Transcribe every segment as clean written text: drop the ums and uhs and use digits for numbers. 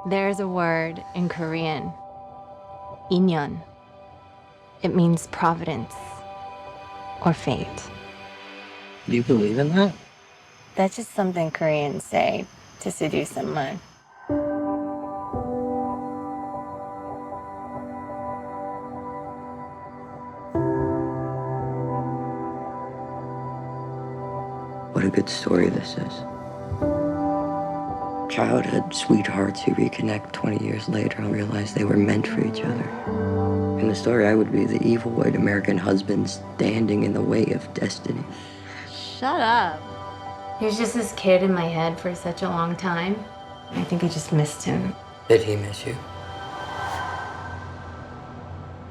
There's a word in Korean, 인연. It means providence or fate. Do you believe in that? That's just something Koreans say to seduce someone. What a good story this is. Childhood sweethearts who reconnect 20 years later and realize they were meant for each other. In the story, I would be the evil white American husband standing in the way of destiny. Shut up. He was just this kid in my head for such a long time. I think I just missed him. Did he miss you?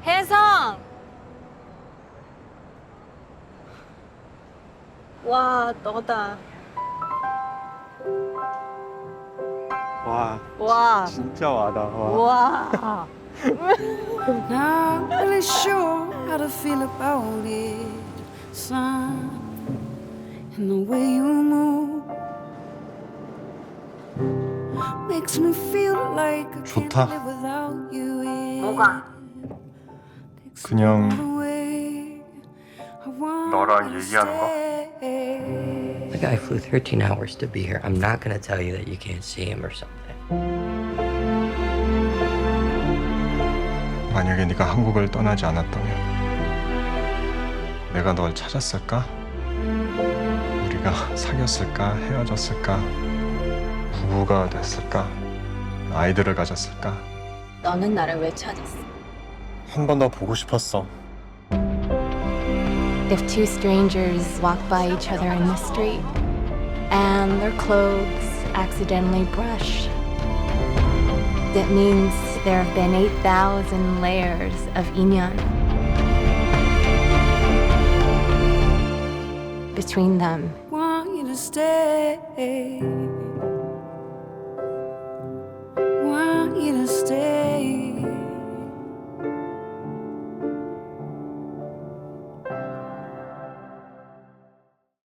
Hae Sung! 와, 너다. 와, 와. 진짜 와다. 와. 와. Not really sure how to feel about it, son. And the way you move makes me feel like I can't 좋다. live without you. 뭐가? 그냥 너랑 너랑 얘기하는 거? The guy flew 13 hours to be here. I'm not gonna tell you that you can't see him or something. 만약에 네가 한국을 떠나지 않았다면 내가 널 찾았을까? 우리가 사귀었을까? 헤어졌을까? 부부가 됐을까? 아이들을 가졌을까? 너는 나를 왜 찾았어? 한 번 더 보고 싶었어. If two strangers walk by each other in the street and their clothes accidentally brush, that means there have been 8,000 layers of 인연 between them. want you to stay.